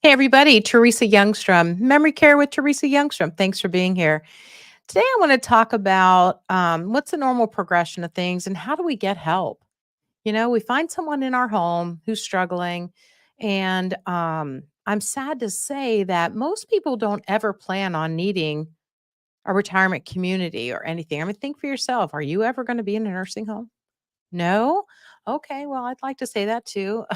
Hey, everybody, Teresa Youngstrom, Memory Care with Teresa Youngstrom. Thanks for being here. Today, I want to talk about what's the normal progression of things and how do we get help? We find someone in our home who's struggling, and I'm sad to say that most people don't ever plan on needing a retirement community or anything. I mean, think for yourself. Are you ever going to be in a nursing home? No? Okay, well, I'd like to say that too.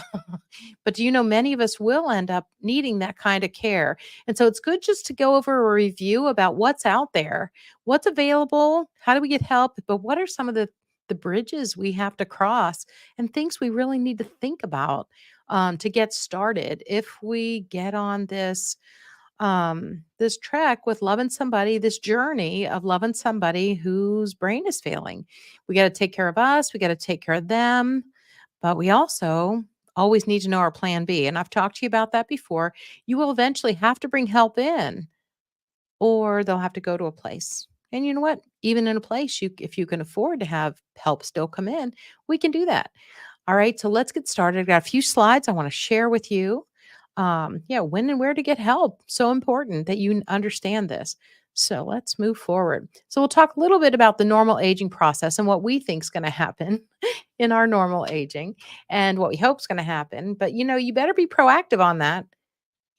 But do you know many of us will end up needing that kind of care? And so it's good just to go over a review about what's out there, what's available, how do we get help, but what are some of the bridges we have to cross and things we really need to think about to get started if we get on this trek with loving somebody, this journey of loving somebody whose brain is failing. We got to take care of us, we got to take care of them, but we also always need to know our plan B. And I've talked to you about that before. You will eventually have to bring help in, or they'll have to go to a place. And you know what? Even in a place, if you can afford to have help still come in, we can do that. All right, so let's get started. I've got a few slides I want to share with you. Yeah, when and where to get help. So important that you understand this. So let's move forward. So we'll talk a little bit about the normal aging process and what we think is going to happen in our normal aging and what we hope is going to happen. But you better be proactive on that.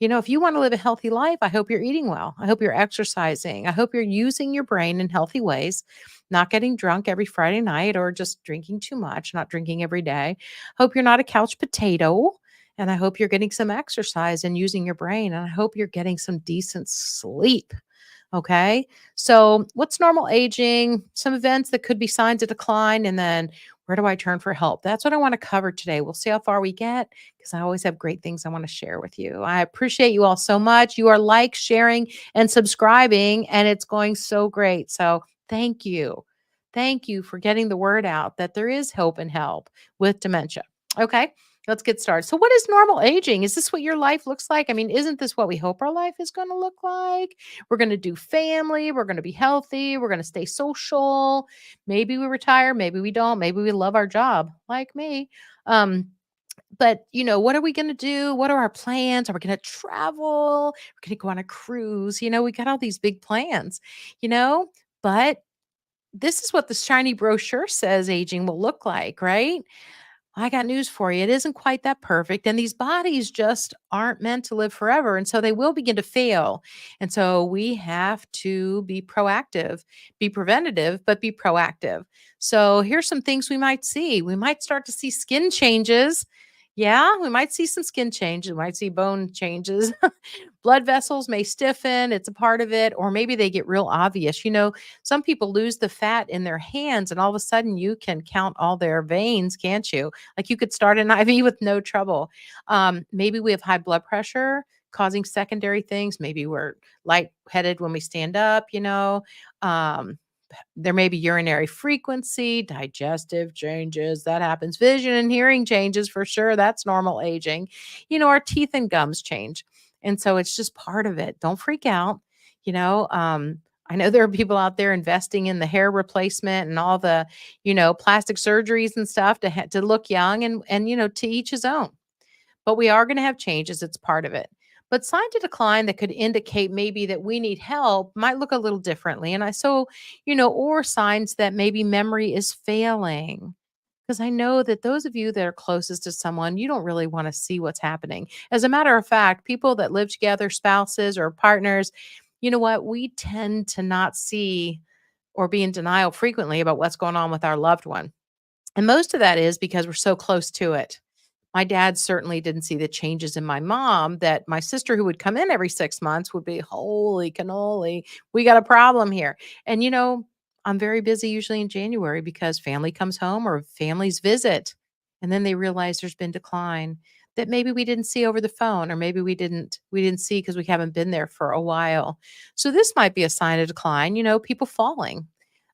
If you want to live a healthy life, I hope you're eating well. I hope you're exercising. I hope you're using your brain in healthy ways, not getting drunk every Friday night or just drinking too much, not drinking every day. Hope you're not a couch potato. And I hope you're getting some exercise and using your brain. And I hope you're getting some decent sleep. Okay. So, what's normal aging? Some events that could be signs of decline. And then where do I turn for help? That's what I want to cover today. We'll see how far we get because I always have great things I want to share with you. I appreciate you all so much. You are sharing, and subscribing, and it's going so great. So, thank you. Thank you for getting the word out that there is hope and help with dementia. Okay. Let's get started. So, what is normal aging? Is this what your life looks like? I mean, isn't this what we hope our life is going to look like? We're going to do family. We're going to be healthy. We're going to stay social. Maybe we retire. Maybe we don't. Maybe we love our job, like me. Um, but what are we going to do? What are our plans? Are we going to travel? We're going to go on a cruise. We got all these big plans, you know, but this is what the shiny brochure says aging will look like, right? I got news for you. It isn't quite that perfect. And these bodies just aren't meant to live forever. And so they will begin to fail. And so we have to be proactive, be preventative, but be proactive. So here's some things we might see. We might start to see skin changes. Yeah, we might see some skin changes. We might see bone changes. Blood vessels may stiffen. It's a part of it. Or maybe they get real obvious. Some people lose the fat in their hands, and all of a sudden you can count all their veins, can't you? Like you could start an IV with no trouble. Maybe we have high blood pressure causing secondary things. Maybe we're lightheaded when we stand up, Um, there may be urinary frequency, digestive changes. That happens. Vision and hearing changes for sure. That's normal aging. Our teeth and gums change. And so it's just part of it. Don't freak out. You know, um, I know there are people out there investing in the hair replacement and all the, plastic surgeries and stuff to look young and to each his own. But we are going to have changes. It's part of it. But signs of decline that could indicate maybe that we need help might look a little differently. Or signs that maybe memory is failing. Because I know that those of you that are closest to someone, you don't really want to see what's happening. As a matter of fact, people that live together, spouses or partners, you know what? We tend to not see or be in denial frequently about what's going on with our loved one. And most of that is because we're so close to it. My dad certainly didn't see the changes in my mom that my sister, who would come in every 6 months, would be, holy cannoli, we got a problem here. And, I'm very busy usually in January because family comes home or families visit. And then they realize there's been decline that maybe we didn't see over the phone, or maybe we didn't see because we haven't been there for a while. So this might be a sign of decline, people falling.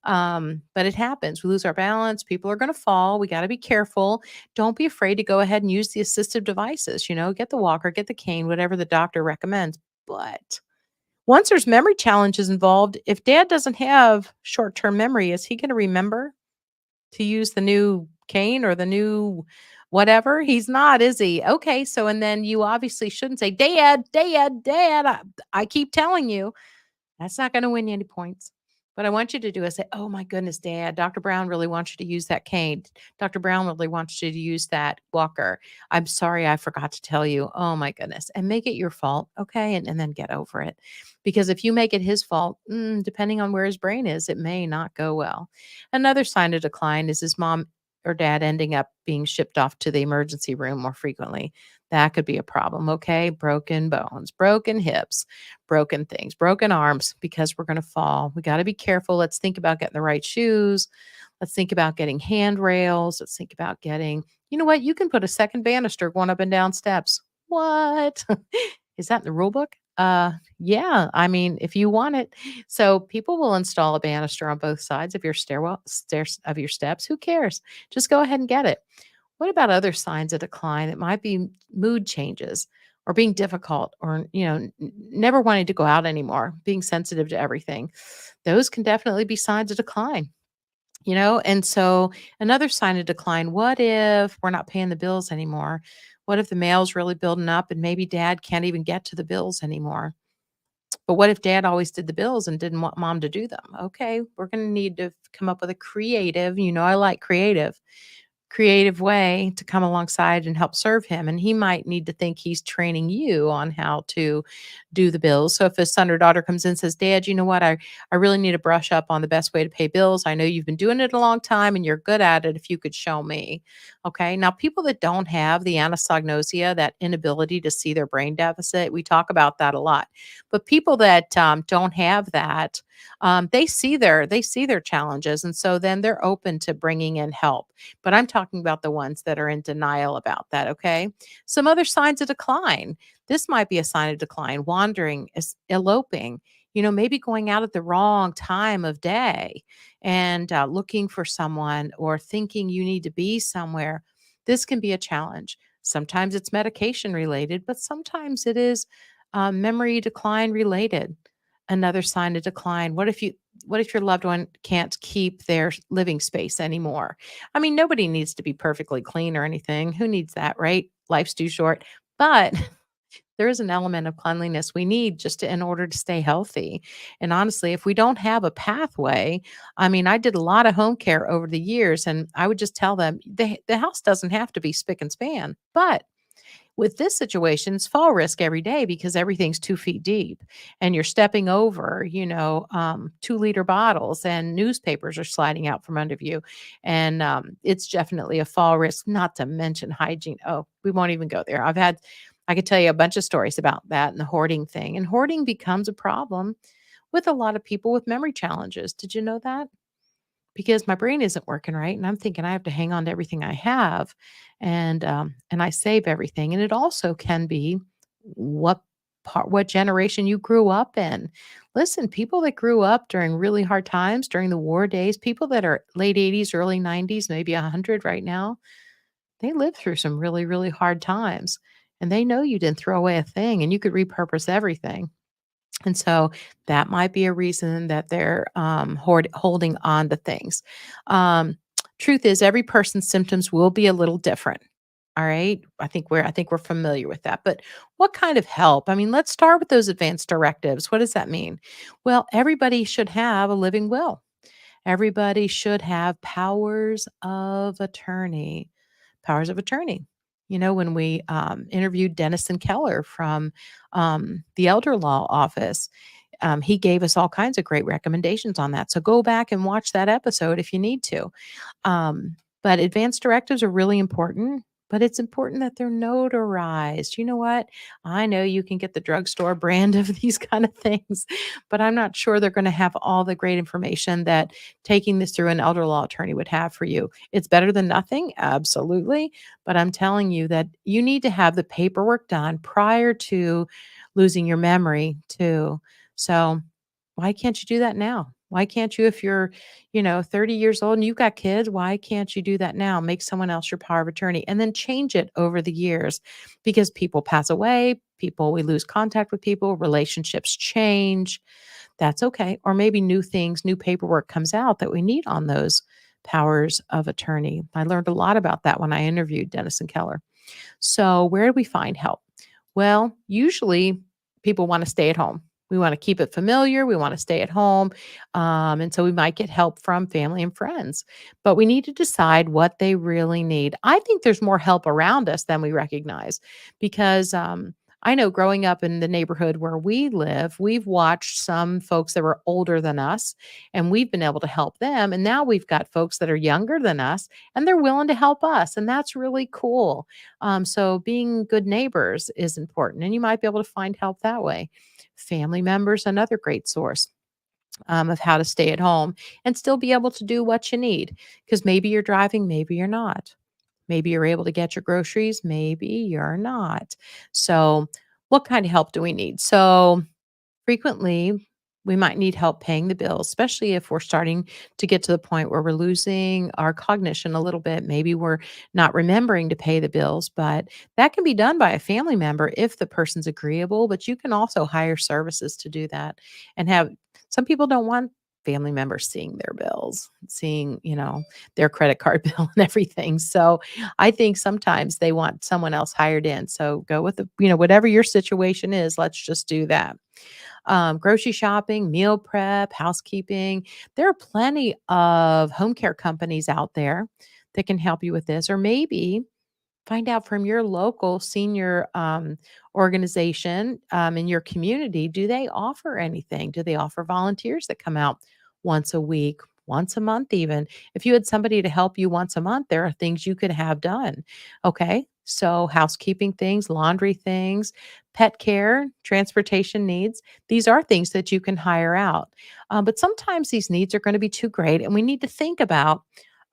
But it happens. We lose our balance. People are going to fall. We got to be careful. Don't be afraid to go ahead and use the assistive devices, get the walker, get the cane, whatever the doctor recommends. But once there's memory challenges involved, if dad doesn't have short-term memory, is he going to remember to use the new cane or the new whatever. He's not, is he? Okay. So, and then you obviously shouldn't say, Dad, Dad, Dad. I keep telling you. That's not gonna win you any points. What I want you to do is say, "Oh my goodness, Dad, Doctor Brown really wants you to use that cane. Doctor Brown really wants you to use that walker. I'm sorry I forgot to tell you. Oh my goodness." And make it your fault, okay? And then get over it. Because if you make it his fault, depending on where his brain is, it may not go well. Another sign of decline is his mom or dad ending up being shipped off to the emergency room more frequently. That could be a problem, okay? Broken bones, broken hips, broken things, broken arms because we're going to fall. We got to be careful. Let's think about getting the right shoes. Let's think about getting handrails. Let's think about getting, you know what? You can put a second banister going up and down steps. What? Is that in the rule book? Yeah. I mean, if you want it. So people will install a banister on both sides of your stairwell, stairs of your steps. Who cares? Just go ahead and get it. What about other signs of decline? It might be mood changes or being difficult or, never wanting to go out anymore, being sensitive to everything. Those can definitely be signs of decline, And so another sign of decline, what if we're not paying the bills anymore? What if the mail's really building up and maybe dad can't even get to the bills anymore? But what if dad always did the bills and didn't want mom to do them? Okay, we're going to need to come up with a creative, I like creative way to come alongside and help serve him. And he might need to think he's training you on how to do the bills. So if his son or daughter comes in and says, Dad, you know what? I really need to brush up on the best way to pay bills. I know you've been doing it a long time and you're good at it. If you could show me. Okay. Now, people that don't have the anosognosia, that inability to see their brain deficit, we talk about that a lot. But people that don't have that, they see their challenges. And so then they're open to bringing in help, but I'm talking about the ones that are in denial about that, okay? Some other signs of decline. This might be a sign of decline, wandering, eloping, maybe going out at the wrong time of day and looking for someone or thinking you need to be somewhere. This can be a challenge. Sometimes it's medication related, but sometimes it is memory decline related. Another sign of decline. What if your loved one can't keep their living space anymore? I mean, nobody needs to be perfectly clean or anything. Who needs that, right? Life's too short. But there is an element of cleanliness we need in order to stay healthy. And honestly, if we don't have a pathway, I mean, I did a lot of home care over the years, and I would just tell them the house doesn't have to be spick and span, but with this situation, it's fall risk every day because everything's 2 feet deep and you're stepping over, 2-liter bottles and newspapers are sliding out from under you. And it's definitely a fall risk, not to mention hygiene. Oh, we won't even go there. I could tell you a bunch of stories about that and the hoarding thing. And hoarding becomes a problem with a lot of people with memory challenges. Did you know that? Because my brain isn't working right and I'm thinking I have to hang on to everything I have and I save everything. And it also can be what what generation you grew up in. Listen, people that grew up during really hard times during the war days, people that are late 80s, early 90s, maybe 100 right now, they lived through some really, really hard times. And they know you didn't throw away a thing and you could repurpose everything. And so that might be a reason that they're holding on to things. Um, Truth is, every person's symptoms will be a little different. All right. I think we're familiar with that. But what kind of help? I mean, let's start with those advanced directives. What does that mean? Well, everybody should have a living will. Everybody should have powers of attorney. Powers of attorney. When we interviewed Dennison Keller from the elder law office, he gave us all kinds of great recommendations on that. So go back and watch that episode if you need to. But advanced directives are really important, but it's important that they're notarized. You know what? I know you can get the drugstore brand of these kind of things, but I'm not sure they're going to have all the great information that taking this through an elder law attorney would have for you. It's better than nothing, absolutely. But I'm telling you that you need to have the paperwork done prior to losing your memory, too. So, why can't you do that now? Why can't you, if you're, 30 years old and you've got kids, why can't you do that now? Make someone else your power of attorney and then change it over the years because people pass away, we lose contact with people, relationships change. That's okay. Or maybe new things, new paperwork comes out that we need on those powers of attorney. I learned a lot about that when I interviewed Dennis and Keller. So, where do we find help? Well, usually people want to stay at home. We want to keep it familiar. We want to stay at home. And so we might get help from family and friends, but we need to decide what they really need. I think there's more help around us than we recognize because I know growing up in the neighborhood where we live, we've watched some folks that were older than us and we've been able to help them. And now we've got folks that are younger than us and they're willing to help us. And that's really cool. So being good neighbors is important, and you might be able to find help that way. Family members, another great source of how to stay at home and still be able to do what you need. Because maybe you're driving, maybe you're not. Maybe you're able to get your groceries, maybe you're not. So, what kind of help do we need? So, frequently, we might need help paying the bills, especially if we're starting to get to the point where we're losing our cognition a little bit. Maybe we're not remembering to pay the bills, but that can be done by a family member if the person's agreeable. But you can also hire services to do that and have some people don't want family members seeing their bills, seeing, their credit card bill and everything. So I think sometimes they want someone else hired in. So go with whatever your situation is, let's just do that. Grocery shopping, meal prep, housekeeping. There are plenty of home care companies out there that can help you with this. Or maybe find out from your local senior organization in your community, do they offer anything? Do they offer volunteers that come out once a week, once a month, even? If you had somebody to help you once a month, there are things you could have done. Okay. So, housekeeping things, laundry things, pet care, transportation needs, these are things that you can hire out. But sometimes these needs are going to be too great, and we need to think about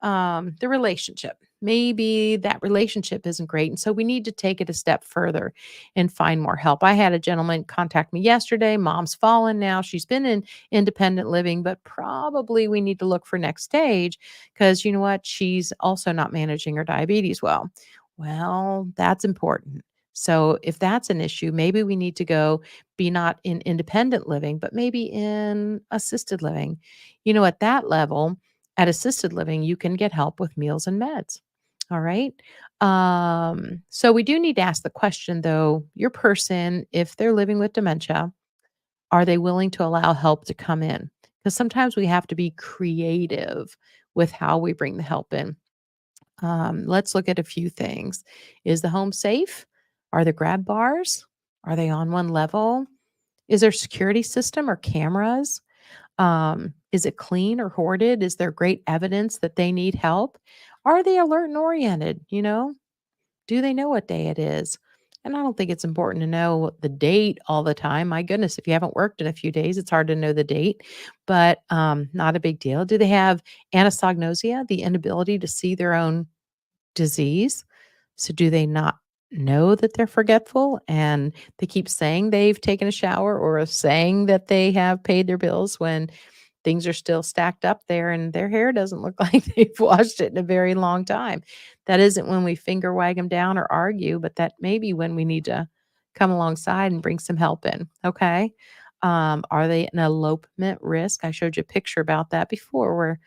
the relationship. Maybe that relationship isn't great. And so we need to take it a step further and find more help. I had a gentleman contact me yesterday. Mom's fallen now. She's been in independent living, but probably we need to look for next stage because you know what? She's also not managing her diabetes well. Well, that's important. So if that's an issue, maybe we need to go be not in independent living, but maybe in assisted living. At that level, at assisted living, you can get help with meals and meds. All right. So we do need to ask the question though, your person, if they're living with dementia, are they willing to allow help to come in? Because sometimes we have to be creative with how we bring the help in. Let's look at a few things. Is the home safe? Are there grab bars? Are they on one level? Is there security system or cameras? Is it clean or hoarded? Is there great evidence that they need help? Are they alert and oriented? Do they know what day it is? And I don't think it's important to know the date all the time. My goodness, if you haven't worked in a few days, it's hard to know the date, but not a big deal. Do they have anosognosia, the inability to see their own disease? So do they not know that they're forgetful and they keep saying they've taken a shower or saying that they have paid their bills when things are still stacked up there and their hair doesn't look like they've washed it in a very long time? That isn't when we finger wag them down or argue, but that may be when we need to come alongside and bring some help in. Okay. Are they an elopement risk? I showed you a picture about that before where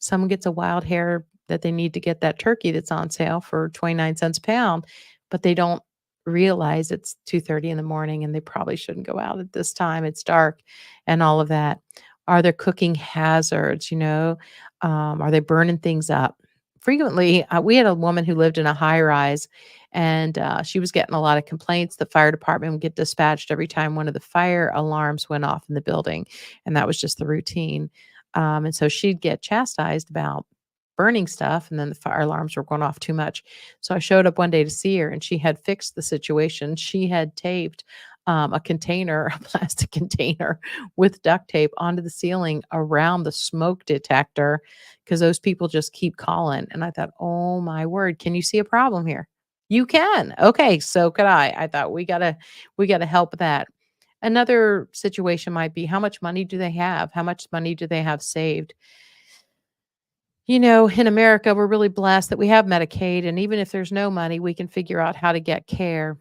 someone gets a wild hair that they need to get that turkey that's on sale for 29 cents a pound, but they don't realize it's 2:30 in the morning and they probably shouldn't go out at this time. It's dark and all of that. Are there cooking hazards? Are they burning things up? Frequently, we had a woman who lived in a high rise and she was getting a lot of complaints. The fire department would get dispatched every time one of the fire alarms went off in the building. And that was just the routine. And so she'd get chastised about burning stuff, and then the fire alarms were going off too much. So I showed up one day to see her, and she had fixed the situation. She had taped a container, a plastic container with duct tape onto the ceiling around the smoke detector because those people just keep calling. And I thought, oh my word, can you see a problem here? You can. Okay, so could I. I thought we gotta help that. Another situation might be how much money do they have? How much money do they have saved? In America, we're really blessed that we have Medicaid, and even if there's no money, we can figure out how to get care.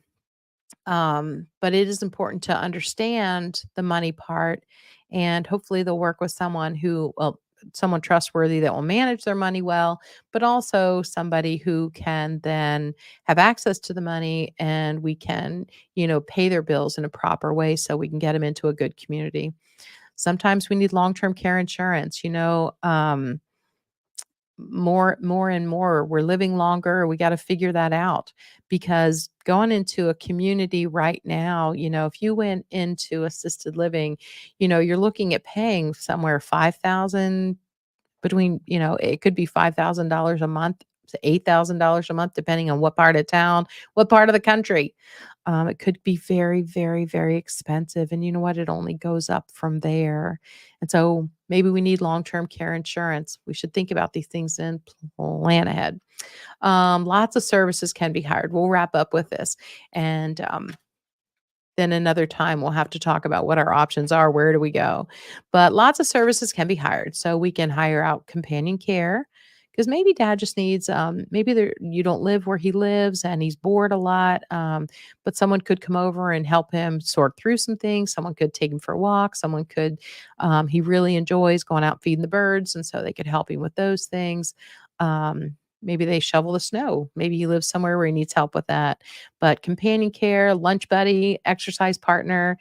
But it is important to understand the money part, and hopefully they'll work with someone who, well, someone trustworthy that will manage their money well, but also somebody who can then have access to the money and we can, pay their bills in a proper way so we can get them into a good community. Sometimes we need long-term care insurance, more and more we're living longer. We got to figure that out because going into a community right now, if you went into assisted living, you're looking at paying somewhere 5,000 between, it could be $5,000 a month to $8,000 a month, depending on what part of town, what part of the country. It could be very, very, very expensive. And you know what? It only goes up from there. And so maybe we need long term care insurance. We should think about these things and plan ahead. Lots of services can be hired. We'll wrap up with this. And then another time we'll have to talk about what our options are. Where do we go? But lots of services can be hired. So we can hire out companion care because maybe dad just needs, maybe you don't live where he lives and he's bored a lot. But someone could come over and help him sort through some things. Someone could take him for a walk. Someone could, he really enjoys going out feeding the birds. And so they could help him with those things. Maybe they shovel the snow. Maybe he lives somewhere where he needs help with that. But companion care, lunch buddy, exercise partner,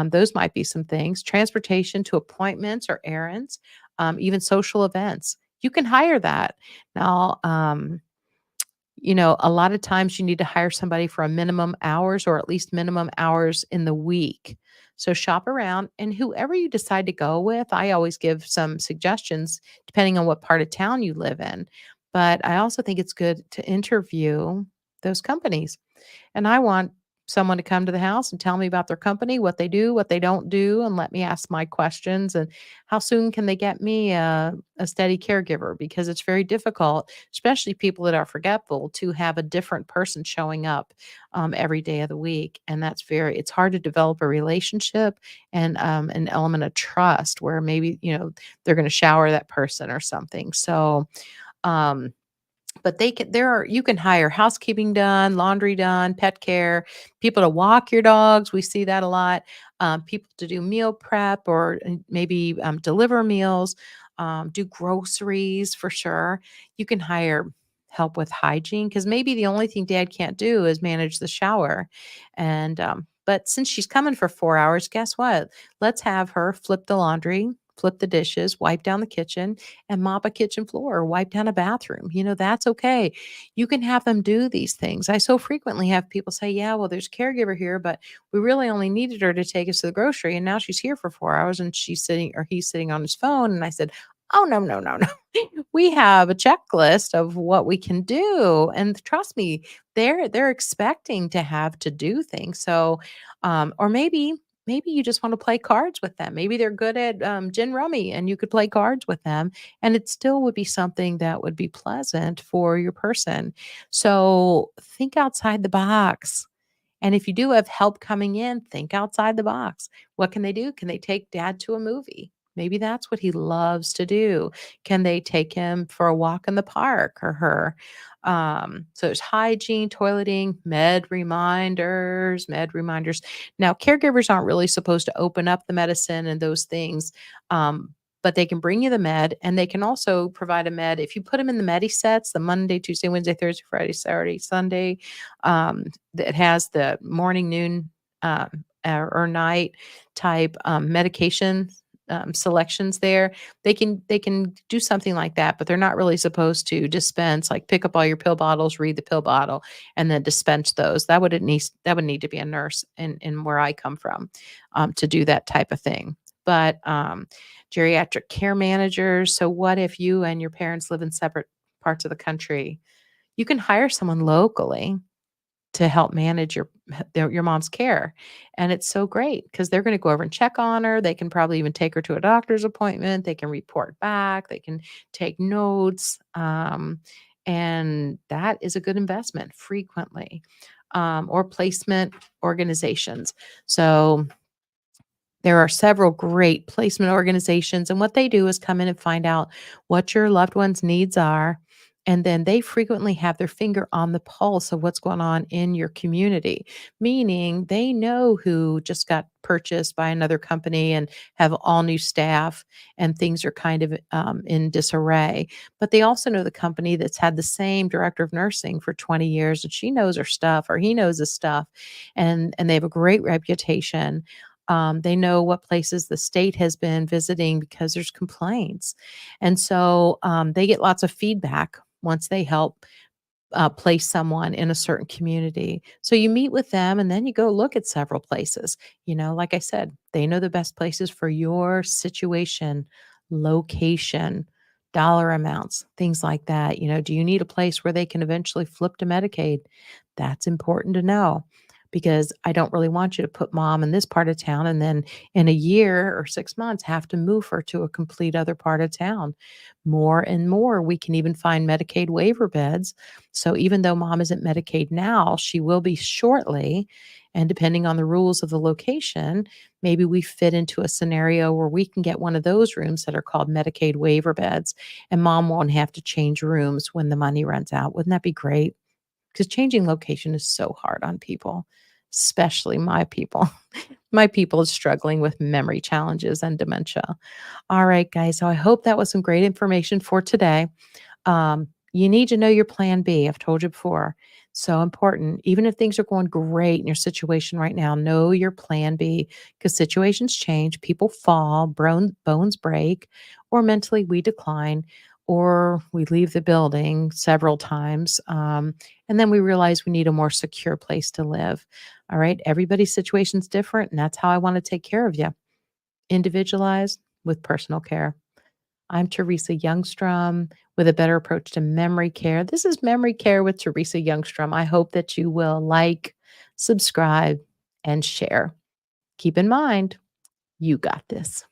those might be some things. Transportation to appointments or errands, even social events. You can hire that. Now, a lot of times you need to hire somebody for a minimum hours or at least minimum hours in the week. So shop around and whoever you decide to go with, I always give some suggestions depending on what part of town you live in. But I also think it's good to interview those companies. And I want someone to come to the house and tell me about their company, what they do, what they don't do, and let me ask my questions. And how soon can they get me a steady caregiver? Because it's very difficult, especially people that are forgetful, to have a different person showing up every day of the week. And it's hard to develop a relationship and an element of trust where maybe, they're going to shower that person or something. So, um, but you can hire housekeeping done, laundry done, pet care, people to walk your dogs. We see that a lot. People to do meal prep or maybe deliver meals, do groceries for sure. You can hire help with hygiene because maybe the only thing dad can't do is manage the shower. And but since she's coming for 4 hours, guess what? Let's have her flip the laundry, flip the dishes, wipe down the kitchen, and mop a kitchen floor or wipe down a bathroom. That's okay. You can have them do these things. I so frequently have people say, yeah, well, there's a caregiver here, but we really only needed her to take us to the grocery. And now she's here for 4 hours and he's sitting on his phone. And I said, oh, no, no, no, no. We have a checklist of what we can do. And trust me, they're expecting to have to do things. So, or maybe you just want to play cards with them. Maybe they're good at gin rummy and you could play cards with them. And it still would be something that would be pleasant for your person. So think outside the box. And if you do have help coming in, think outside the box. What can they do? Can they take dad to a movie? Maybe that's what he loves to do. Can they take him for a walk in the park or her? So there's hygiene, toileting, med reminders. Now, caregivers aren't really supposed to open up the medicine and those things. But they can bring you the med and they can also provide a med. If you put them in the medi sets, the Monday, Tuesday, Wednesday, Thursday, Friday, Saturday, Sunday, that has the morning, noon, or night type medication selections there. They can do something like that, but they're not really supposed to dispense, like pick up all your pill bottles, read the pill bottle, and then dispense those. That would need to be a nurse in where I come from to do that type of thing. But geriatric care managers. So what if you and your parents live in separate parts of the country? You can hire someone locally to help manage your mom's care. And it's so great because they're going to go over and check on her. They can probably even take her to a doctor's appointment. They can report back. They can take notes. And that is a good investment frequently. Or placement organizations. So there are several great placement organizations, and what they do is come in and find out what your loved one's needs are And then they frequently have their finger on the pulse of what's going on in your community, meaning they know who just got purchased by another company and have all new staff and things are kind of in disarray. But they also know the company that's had the same director of nursing for 20 years and she knows her stuff or he knows his stuff and they have a great reputation. They know what places the state has been visiting because there's complaints. And so they get lots of feedback once they help place someone in a certain community. So you meet with them and then you go look at several places. Like I said, they know the best places for your situation, location, dollar amounts, things like that. Do you need a place where they can eventually flip to Medicaid? That's important to know because I don't really want you to put mom in this part of town and then in a year or 6 months have to move her to a complete other part of town. More and more, we can even find Medicaid waiver beds, so even though mom isn't Medicaid now, she will be shortly. And depending on the rules of the location, maybe we fit into a scenario where we can get one of those rooms that are called Medicaid waiver beds, and mom won't have to change rooms when the money runs out. Wouldn't that be great? Because changing location is so hard on people, especially my people. My people is struggling with memory challenges and dementia. All right, guys. So I hope that was some great information for today. You need to know your plan B. I've told you before. So important. Even if things are going great in your situation right now, know your plan B because situations change, people fall, bones break, or mentally we decline, or we leave the building several times. And then we realize we need a more secure place to live. All right. Everybody's situation's different. And that's how I want to take care of you. Individualized with personal care. I'm Teresa Youngstrom with a better approach to memory care. This is Memory Care with Teresa Youngstrom. I hope that you will like, subscribe, and share. Keep in mind, you got this.